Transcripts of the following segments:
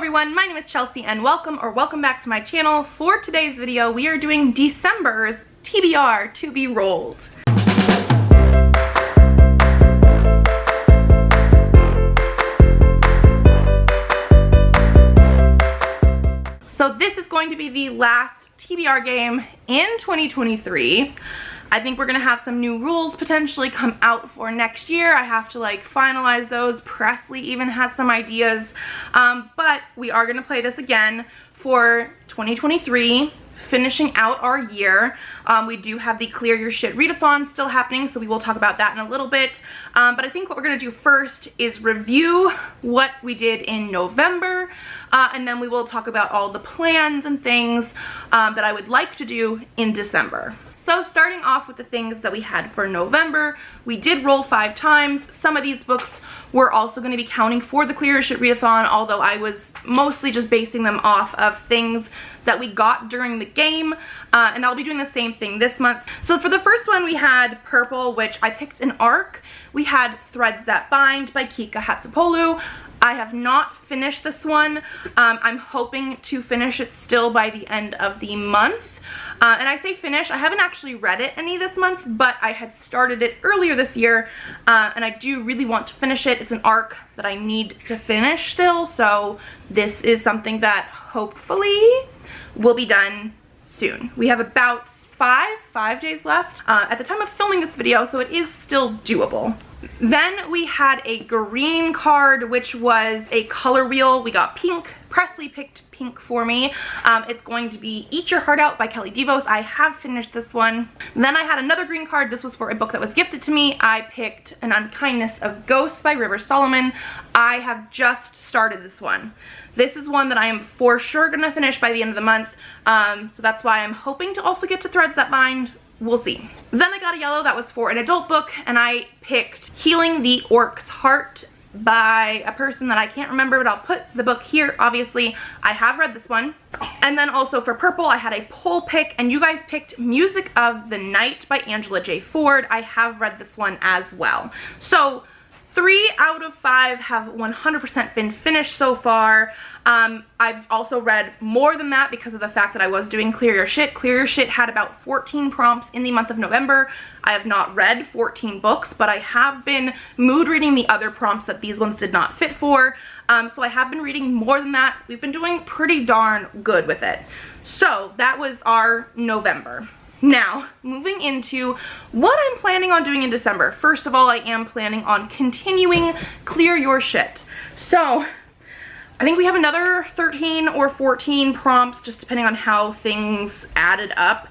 everyone, my name is Chelsea and welcome back to my channel. For today's video, we are doing December's TBR to be rolled. So this is going to be the last TBR game in 2023. I think we're gonna have some new rules potentially come out for next year. I have to finalize those. Presley even has some ideas, but we are gonna play this again for 2023, finishing out our year. We do have the Clear Your Shit Readathon still happening, so we will talk about that in a little bit. But I think what we're gonna do first is review what we did in November, and then we will talk about all the plans and things that I would like to do in December. So starting off with the things that we had for November, we did roll 5 times. Some of these books were also going to be counting for the Clear Your Shit Readathon, although I was mostly just basing them off of things that we got during the game, and I'll be doing the same thing this month. So for the first one, we had Purple, which I picked an arc. We had Threads That Bind by Kika Hatsopoulou. I have not finished this one. I'm hoping to finish it still by the end of the month. And I say finish, I haven't actually read it any this month, but I had started it earlier this year, and I do really want to finish it. It's an arc that I need to finish still, so this is something that hopefully will be done soon. We have about five days left at the time of filming this video, so it is still doable. Then we had a green card, which was a color wheel. We got pink. Presley picked pink for me. It's going to be Eat Your Heart Out by Kelly DeVos. I have finished this one. Then I had another green card. This was for a book that was gifted to me. I picked An Unkindness of Ghosts by River Solomon. I have just started this one. This is one that I am for sure gonna finish by the end of the month. So that's why I'm hoping to also get to Threads That Bind. We'll see. Then I got a yellow that was for an adult book, and I picked Healing the Orc's Heart by a person that I can't remember, but I'll put the book here. Obviously, I have read this one. And then also for purple, I had a poll pick, and you guys picked Music of the Night by Angela J. Ford. I have read this one as well. So 3 out of 5 have 100% been finished so far. I've also read more than that because of the fact that I was doing Clear Your Shit. Clear Your Shit had about 14 prompts in the month of November. I have not read 14 books, but I have been mood reading the other prompts that these ones did not fit for. So I have been reading more than that. We've been doing pretty darn good with it. So that was our November. Now, moving into what I'm planning on doing in December. First of all, I am planning on continuing Clear Your Shit. So, I think we have another 13 or 14 prompts, just depending on how things added up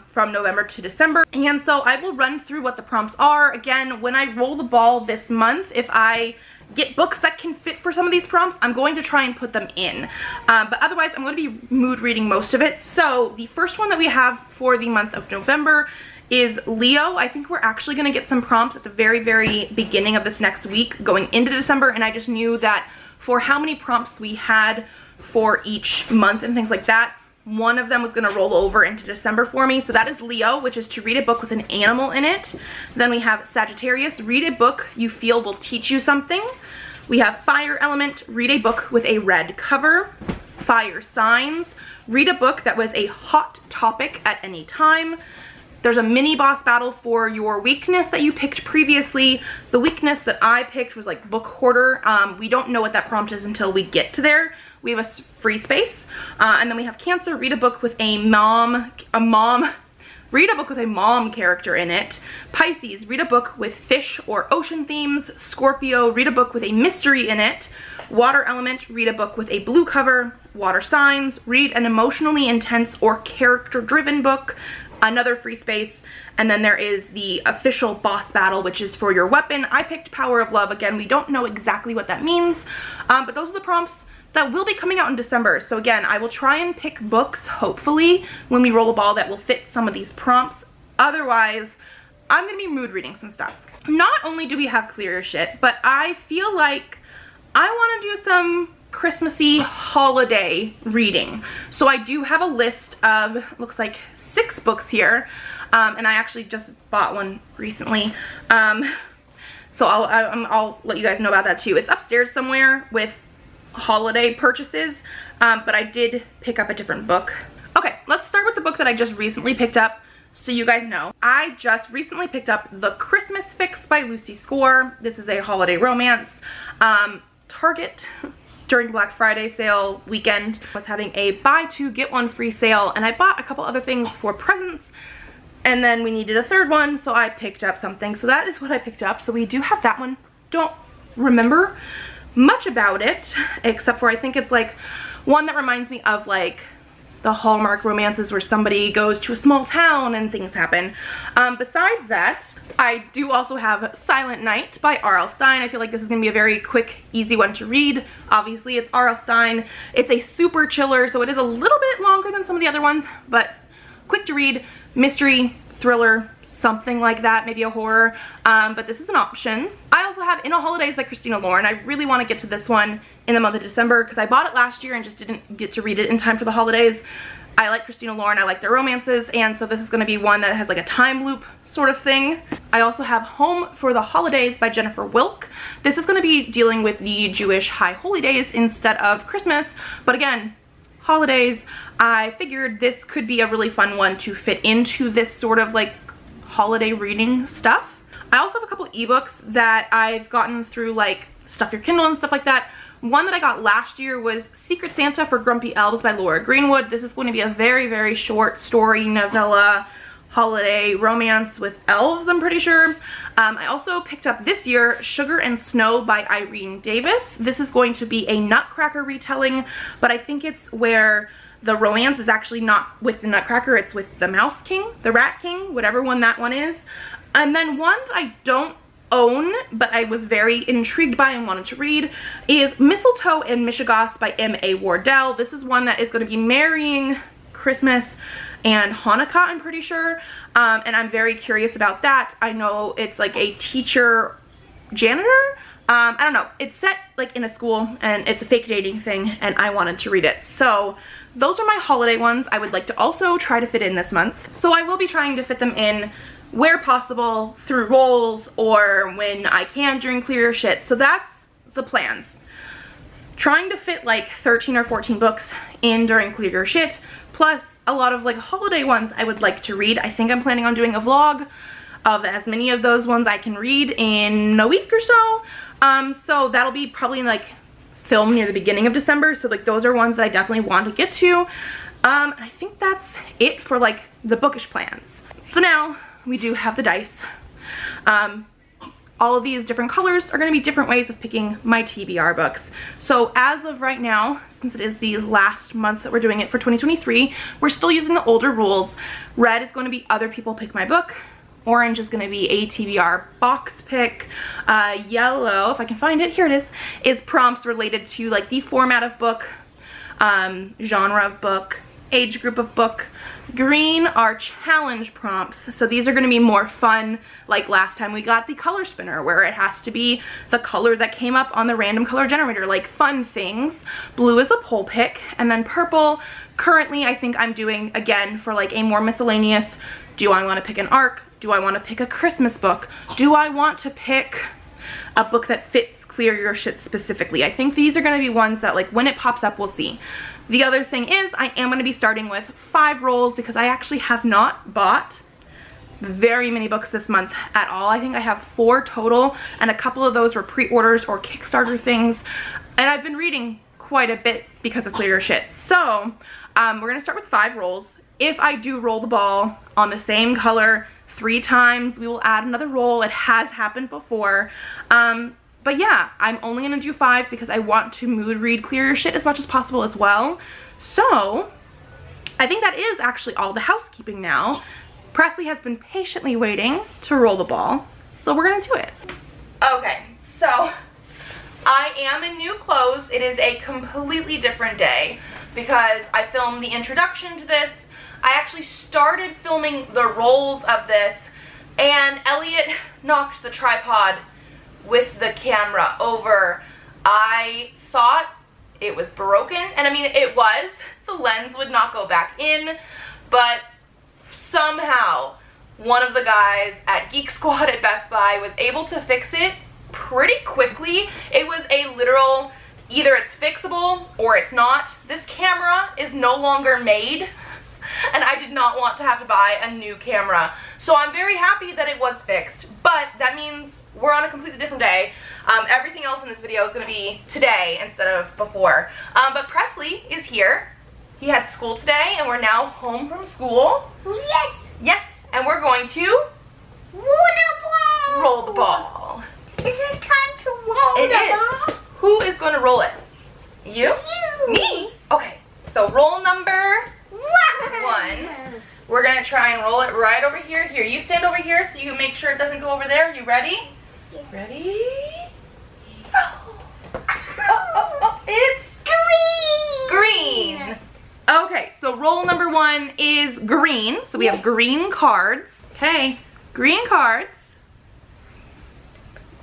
from November to December. And so I will run through what the prompts are. Again, when I roll the ball this month, if I get books that can fit for some of these prompts, I'm going to try and put them in. But otherwise, I'm going to be mood reading most of it. So the first one that we have for the month of November is Leo. I think we're actually going to get some prompts at the very beginning of this next week going into December, and I just knew that for how many prompts we had for each month and things like that, one of them was going to roll over into December for me. So that is Leo, which is to read a book with an animal in it. Then we have Sagittarius, read a book you feel will teach you something. We have Fire Element, read a book with a red cover. Fire Signs, read a book that was a hot topic at any time. There's a mini boss battle for your weakness that you picked previously. The weakness that I picked was book hoarder. We don't know what that prompt is until we get to there. We have a free space. And then we have Cancer, read a book with read a book with a mom character in it. Pisces, read a book with fish or ocean themes. Scorpio, read a book with a mystery in it. Water Element, read a book with a blue cover. Water Signs, read an emotionally intense or character-driven book. Another free space. And then there is the official boss battle, which is for your weapon. I picked Power of Love. Again, we don't know exactly what that means, but those are the prompts that will be coming out in December. So again, I will try and pick books, hopefully, when we roll a ball that will fit some of these prompts. Otherwise, I'm gonna be mood reading some stuff. Not only do we have Clear Your Shit, but I feel like I wanna do some Christmassy holiday reading. So I do have a list of, looks like 6 books here, and I actually just bought one recently. So I'll let you guys know about that too. It's upstairs somewhere with holiday purchases, but I did pick up a different book. Okay, let's start with the book that I just recently picked up, so you guys know. I just recently picked up The Christmas Fix by Lucy Score. This is a holiday romance. Target, during Black Friday sale weekend, was having a buy two get one free sale, and I bought a couple other things for presents, and then we needed a third one, so I picked up something. So that is what I picked up. So we do have that one. Don't remember much about it, except for I think it's like one that reminds me of like the Hallmark romances where somebody goes to a small town and things happen. Besides that, I do also have Silent Night by R.L. Stine. I feel like this is gonna be a very quick, easy one to read. Obviously, it's R.L. Stine. It's a super chiller, so it is a little bit longer than some of the other ones, but quick to read, mystery, thriller, something like that, maybe a horror, but this is an option. I also have In a Holidays by Christina Lauren. I really want to get to this one in the month of December because I bought it last year and just didn't get to read it in time for the holidays. I like Christina Lauren, I like their romances, and so this is going to be one that has like a time loop sort of thing. I also have Home for the Holidays by Jennifer Wilk. This is going to be dealing with the Jewish High Holy Days instead of Christmas, but again, holidays. I figured this could be a really fun one to fit into this sort of like holiday reading stuff. I also have a couple ebooks that I've gotten through like Stuff Your Kindle and stuff like that. One that I got last year was Secret Santa for Grumpy Elves by Laura Greenwood. This is going to be a very, very short story novella holiday romance with elves, I'm pretty sure. I also picked up this year Sugar and Snow by Irene Davis. This is going to be a Nutcracker retelling, but I think it's where the romance is actually not with the Nutcracker, it's with the Mouse King, the Rat King, whatever one that one is. And then one that I don't own, but I was very intrigued by and wanted to read, is Mistletoe and Mishigas by M.A. Wardell. This is one that is going to be marrying Christmas and Hanukkah, I'm pretty sure, and I'm very curious about that. I know it's like a teacher janitor. I don't know, it's set like in a school and it's a fake dating thing, and I wanted to read it. So those are my holiday ones I would like to also try to fit in this month. So I will be trying to fit them in where possible through rolls or when I can during Clear Your Shit. So that's the plans. Trying to fit like 13 or 14 books in during Clear Your Shit, plus a lot of like holiday ones I would like to read. I think I'm planning on doing a vlog of as many of those ones I can read in a week or so. So that'll be probably like film near the beginning of December. So like those are ones that I definitely want to get to. I think that's it for like the bookish plans. So now we do have the dice. All of these different colors are going to be different ways of picking my TBR books. So as of right now, since it is the last month that we're doing it for 2023, we're still using the older rules. Red is going to be other people pick my book. Orange is going to be a TBR box pick. Yellow, if I can find it, here it is prompts related to like the format of book, genre of book, age group of book. Green are challenge prompts, so these are going to be more fun, like last time we got the color spinner where it has to be the color that came up on the random color generator, like fun things. Blue is a poll pick, and then purple, currently I think I'm doing again for like a more miscellaneous, do I want to pick an arc, do I want to pick a Christmas book, do I want to pick a book that fits Clear Your Shit specifically. I think these are going to be ones that like when it pops up we'll see. The other thing is I am going to be starting with 5 rolls because I actually have not bought very many books this month at all. I think I have 4 total, and a couple of those were pre-orders or Kickstarter things, and I've been reading quite a bit because of Clear Your Shit. So we're going to start with 5 rolls. If I do roll the ball on the same color 3 times, we will add another roll. It has happened before. But yeah, I'm only going to do 5 because I want to mood read Clear Your Shit as much as possible as well. So I think that is actually all the housekeeping now. Presley has been patiently waiting to roll the ball, so we're going to do it. Okay, so I am in new clothes. It is a completely different day because I filmed the introduction to this. I actually started filming the rolls of this, and Elliot knocked the tripod with the camera over. I thought it was broken, and I mean it was. The lens would not go back in, but somehow one of the guys at Geek Squad at Best Buy was able to fix it pretty quickly. It was a literal Either it's fixable or it's not. This camera is no longer made, and I did not want to have to buy a new camera. So I'm very happy that it was fixed, but that means we're on a completely different day. Everything else in this video is going to be today instead of before. But Presley is here. He had school today, and we're now home from school. Yes. Yes, and we're going to roll the ball. Is it time to roll the ball? It is. Who is going to roll it? You? You. Me? Okay, so roll number 1. We're going to try and roll it right over here. Here, you stand over here so you can make sure it doesn't go over there. You ready? Yes. Ready? Roll. Oh, it's Green. green. Okay, so roll number 1 is green. So we have green cards. Okay, green cards.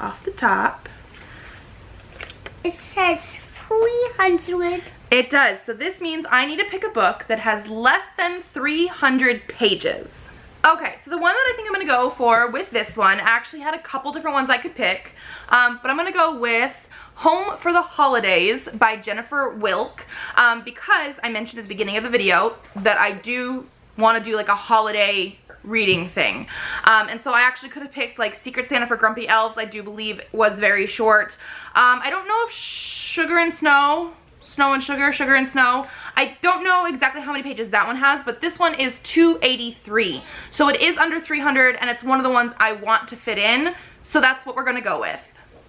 Off the top. It says 300. It does. So this means I need to pick a book that has less than 300 pages. Okay, so the one that I think I'm going to go for with this one, I actually had a couple different ones I could pick, but I'm going to go with Home for the Holidays by Jennifer Wilk, because I mentioned at the beginning of the video that I do want to do like a holiday reading thing. And so I actually could have picked like Secret Santa for Grumpy Elves. I do believe was very short. I don't know if Sugar and Snow, Snow and Sugar, Sugar and Snow, I don't know exactly how many pages that one has, but this one is 283. So it is under 300, and it's one of the ones I want to fit in. So that's what we're going to go with.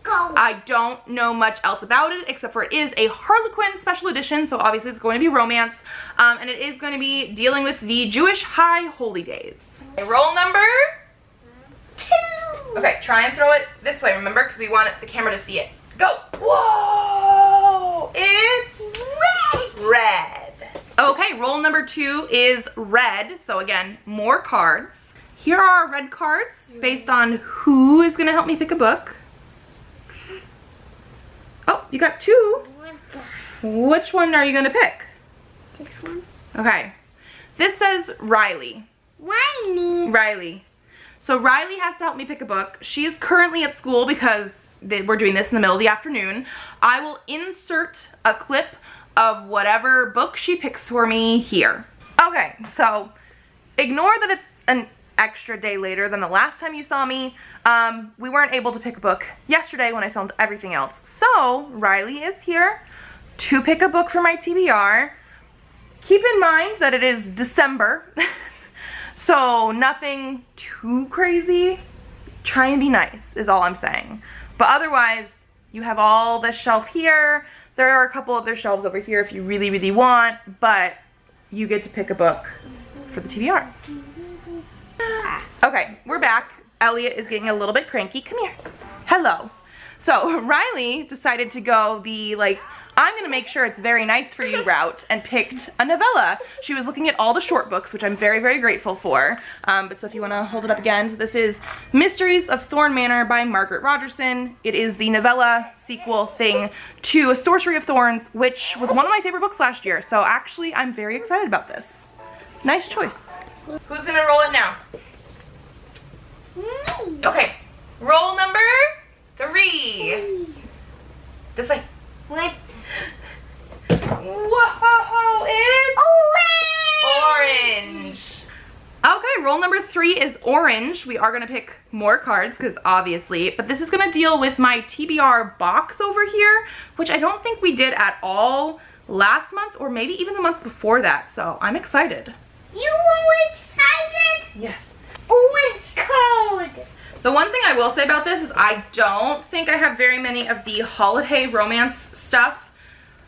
Go. I don't know much else about it except for it is a Harlequin special edition, so obviously it's going to be romance, and it is going to be dealing with the Jewish High Holy Days. Okay, roll number 2. Okay, try and throw it this way, remember, because we want the camera to see it. Go! Whoa! It's red. Okay, roll number 2 is red, so again, more cards. Here are our red cards based on who is going to help me pick a book. Oh, you got 2. Which one are you going to pick? This one. Okay. This says Riley. Riley. So Riley has to help me pick a book. She is currently at school because we're doing this in the middle of the afternoon. I will insert a clip of whatever book she picks for me here. Okay, so ignore that it's an extra day later than the last time you saw me. We weren't able to pick a book yesterday when I filmed everything else. So Riley is here to pick a book for my TBR. Keep in mind that it is December, so nothing too crazy. Try and be nice is all I'm saying. But otherwise, you have all this shelf here. There are a couple other shelves over here if you really, really want, but you get to pick a book for the TBR. Okay, we're back. Elliot is getting a little bit cranky. Come here. Hello. So Riley decided to go the I'm gonna make sure it's very nice for you route and picked a novella. She was looking at all the short books, which I'm very, very grateful for. But so if you wanna hold it up again, so this is Mysteries of Thorn Manor by Margaret Rogerson. It is the novella sequel thing to A Sorcery of Thorns, which was one of my favorite books last year. So actually, I'm very excited about this. Nice choice. Who's gonna roll it now? Me. Okay, roll number 3. This way. What? Whoa, it's orange. Okay, roll number 3 is orange. We are gonna pick more cards because obviously, but this is gonna deal with my TBR box over here, which I don't think we did at all last month or maybe even the month before that. So I'm excited. You were excited? Yes. Orange card. The one thing I will say about this is I don't think I have very many of the holiday romance stuff.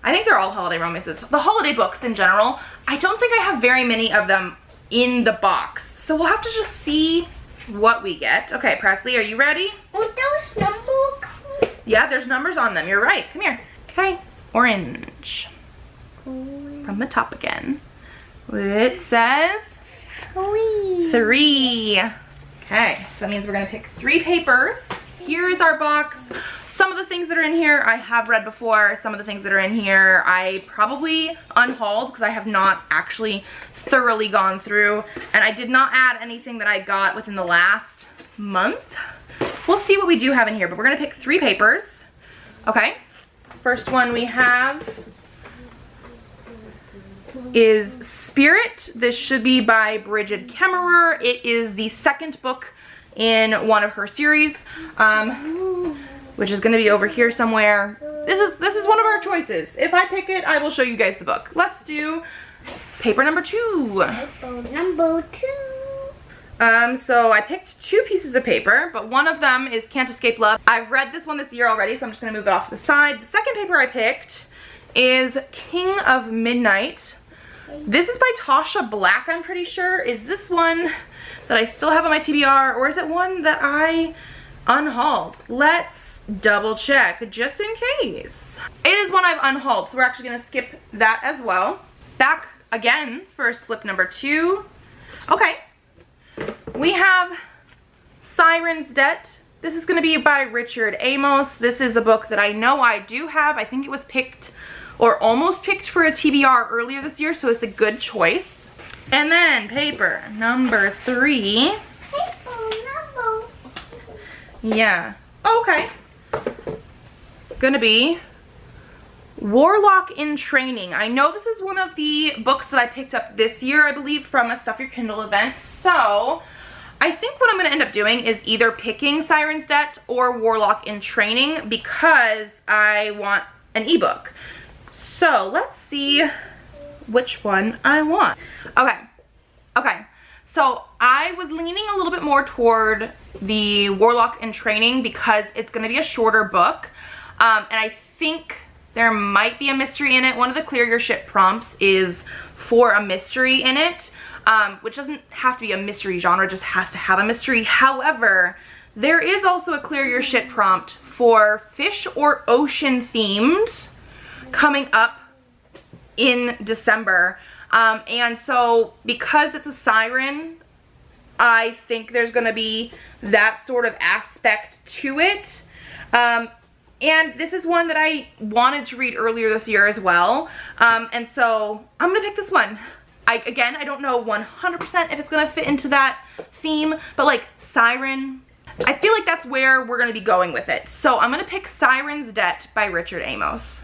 I think they're all holiday romances. The holiday books in general, I don't think I have very many of them in the box. So we'll have to just see what we get. Okay, Presley, are you ready? Are those number cards? Yeah, there's numbers on them. You're right. Come here. Okay, orange. From the top again. It says 3. Okay, so that means we're gonna pick 3 papers. Here is our box. Some of the things that are in here I have read before. Some of the things that are in here I probably unhauled because I have not actually thoroughly gone through. And I did not add anything that I got within the last month. We'll see what we do have in here, but we're gonna pick 3 papers. Okay, first one we have is Spirit. This should be by Bridget Kemmerer. It is the second book in one of her series, which is going to be over here somewhere. This is one of our choices. If I pick it, I will show you guys the book. Let's do paper number 2. Paper number 2. So I picked 2 pieces of paper, but one of them is Can't Escape Love. I've read this one this year already, so I'm just gonna move it off to the side. The second paper I picked is King of Midnight. This is by Tasha Black, I'm pretty sure. Is this one that I still have on my TBR, or is it one that I unhauled? Let's double check, just in case. It is one I've unhauled, so we're actually gonna skip that as well. Back again for slip number 2. Okay. We have Siren's Debt. This is going to be by Richard Amos. This is a book that I know I do have. I think it was picked or almost picked for a TBR earlier this year, so it's a good choice. And then paper number 3. Paper number. Yeah. Okay. Gonna be Warlock in Training. I know this is one of the books that I picked up this year, I believe, from a Stuff Your Kindle event. So I think what I'm going to end up doing is either picking Siren's Debt or Warlock in Training because I want an ebook. So let's see which one I want. Okay. So I was leaning a little bit more toward the Warlock in Training because it's going to be a shorter book. And I think there might be a mystery in it. One of the Clear Your Shit prompts is for a mystery in it, which doesn't have to be a mystery genre, just has to have a mystery. However, there is also a Clear Your Shit prompt for fish or ocean themed coming up in December. And so because it's a siren, I think there's gonna be that sort of aspect to it. And this is one that I wanted to read earlier this year as well. And so I'm gonna pick this one. Again, I don't know 100% if it's gonna fit into that theme, but like siren, I feel like that's where we're gonna be going with it. So I'm gonna pick Siren's Debt by Richard Amos.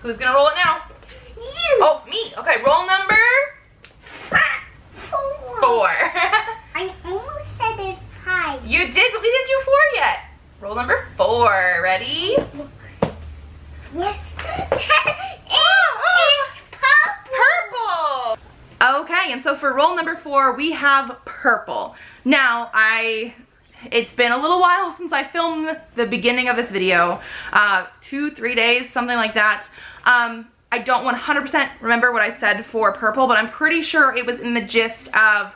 Who's gonna roll it now? You. Oh, me. Okay, roll number 4. I almost said it 5. You did, but we didn't do 4 yet. Roll number 4. Ready? Yes. It is purple. Purple. Okay, and so for roll number 4, we have purple. Now, it's been a little while since I filmed the beginning of this video. 2-3 days, something like that. I don't 100% remember what I said for purple, but I'm pretty sure it was in the gist of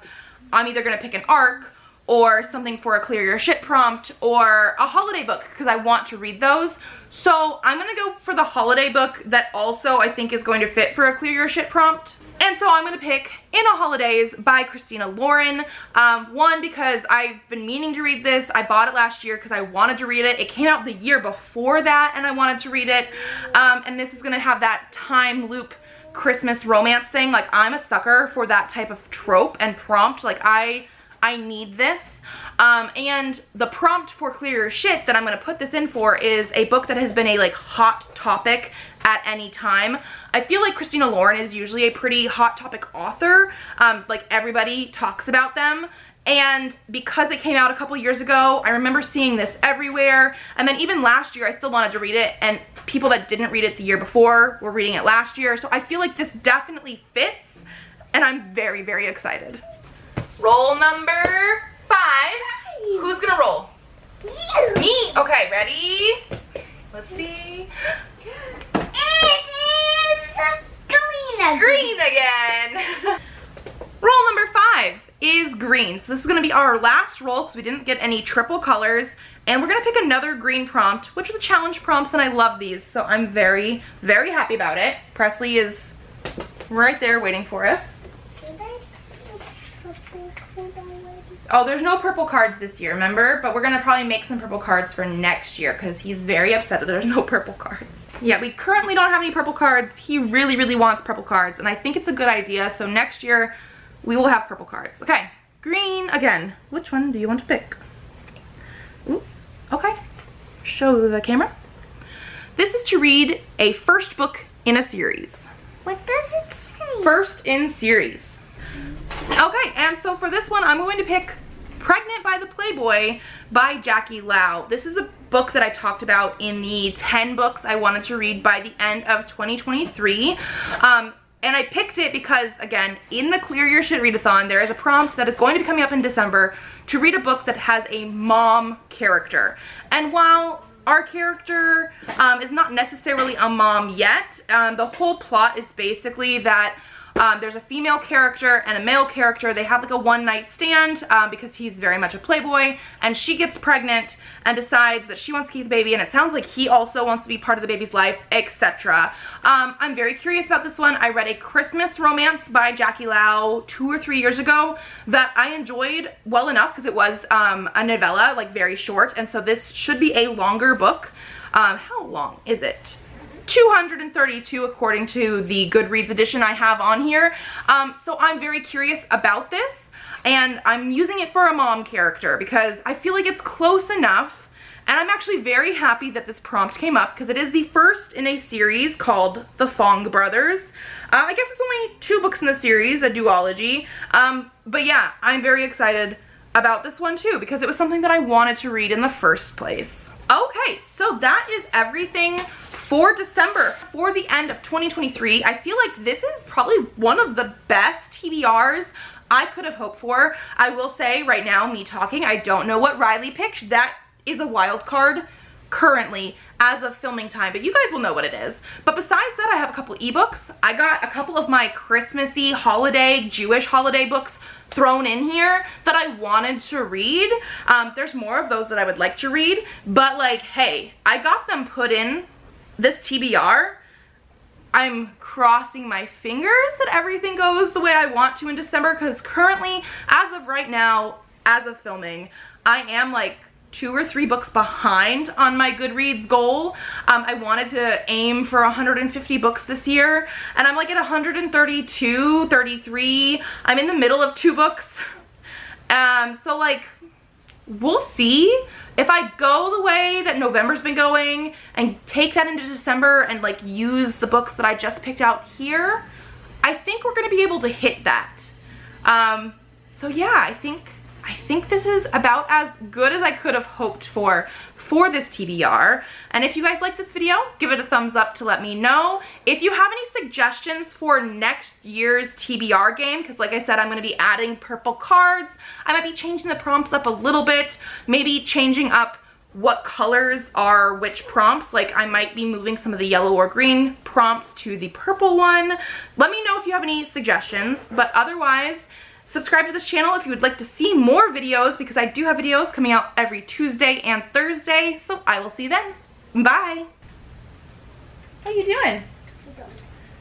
I'm either gonna pick an arc or something for a Clear Your Shit prompt or a holiday book because I want to read those. So I'm gonna go for the holiday book that also I think is going to fit for a Clear Your Shit prompt. And so I'm gonna pick In a Holidays by Christina Lauren. One, because I've been meaning to read this. I bought it last year because I wanted to read it. It came out the year before that and I wanted to read it. And this is gonna have that time loop Christmas romance thing. Like, I'm a sucker for that type of trope and prompt. Like, I need this. And the prompt for Clear Your Shit that I'm gonna put this in for is a book that has been a like hot topic at any time. I feel like Christina Lauren is usually a pretty hot topic author. Like, everybody talks about them. And because it came out a couple years ago, I remember seeing this everywhere. And then even last year, I still wanted to read it. And people that didn't read it the year before were reading it last year. So I feel like this definitely fits. And I'm very, very excited. Roll number 5. Who's gonna roll? You. Me? Okay, ready? Let's see. It is green. Green again. Roll number 5 is green. So this is gonna be our last roll because we didn't get any triple colors. And we're gonna pick another green prompt, which are the challenge prompts, and I love these. So I'm very, very happy about it. Presley is right there waiting for us. Oh, there's no purple cards this year, remember? But we're gonna probably make some purple cards for next year because he's very upset that there's no purple cards. Yeah, we currently don't have any purple cards. He really, really wants purple cards, and I think it's a good idea. So next year, we will have purple cards. Okay, green again. Which one do you want to pick? Ooh, okay. Show the camera. This is to read a first book in a series. What does it say? First in series. Okay, and so for this one, I'm going to pick Pregnant by the Playboy by Jackie Lau. This is a book that I talked about in the 10 books I wanted to read by the end of 2023. And I picked it because, again, in the Clear Your Sht Readathon, there is a prompt that is going to be coming up in December to read a book that has a mom character. And while our character is not necessarily a mom yet, the whole plot is basically that there's a female character and a male character. They have like a one-night stand because he's very much a playboy, and she gets pregnant and decides that she wants to keep the baby, and it sounds like he also wants to be part of the baby's life, etc. I'm very curious about this one. I read a Christmas romance by Jackie Lau 2 or 3 years ago that I enjoyed well enough because it was a novella, like very short, and so this should be a longer book. How long is it? 232 according to the Goodreads edition I have on here. So I'm very curious about this, and I'm using it for a mom character because I feel like it's close enough, and I'm actually very happy that this prompt came up because it is the first in a series called The Fong Brothers. I guess it's only 2 books in the series, a duology, but yeah, I'm very excited about this one too because it was something that I wanted to read in the first place. Okay, so that is everything for December, for the end of 2023. I feel like this is probably one of the best TBRs I could have hoped for. I will say right now, me talking, I don't know what Riley picked. That is a wild card currently as of filming time, but you guys will know what it is. But besides that, I have a couple ebooks. I got a couple of my Christmassy holiday, Jewish holiday books thrown in here that I wanted to read. There's more of those that I would like to read, but like, hey, I got them put in this TBR. I'm crossing my fingers that everything goes the way I want to in December because currently, as of right now, as of filming, I am like 2 or 3 books behind on my Goodreads goal. I wanted to aim for 150 books this year, and I'm like at 132, 33. I'm in the middle of 2 books. So like, we'll see. If I go the way that November's been going and take that into December and like use the books that I just picked out here, I think we're gonna be able to hit that. So yeah, I think this is about as good as I could have hoped for this TBR. And if you guys like this video, give it a thumbs up to let me know. If you have any suggestions for next year's TBR game, because like I said, I'm going to be adding purple cards. I might be changing the prompts up a little bit, maybe changing up what colors are which prompts. Like I might be moving some of the yellow or green prompts to the purple one. Let me know if you have any suggestions, but otherwise, subscribe to this channel if you would like to see more videos because I do have videos coming out every Tuesday and Thursday, so I will see you then. Bye. What are you doing?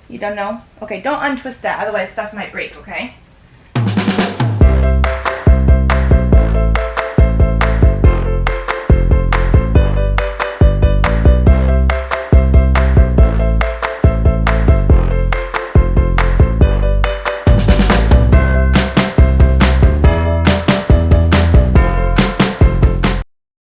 You don't know? Okay, don't untwist that, otherwise stuff might break, okay?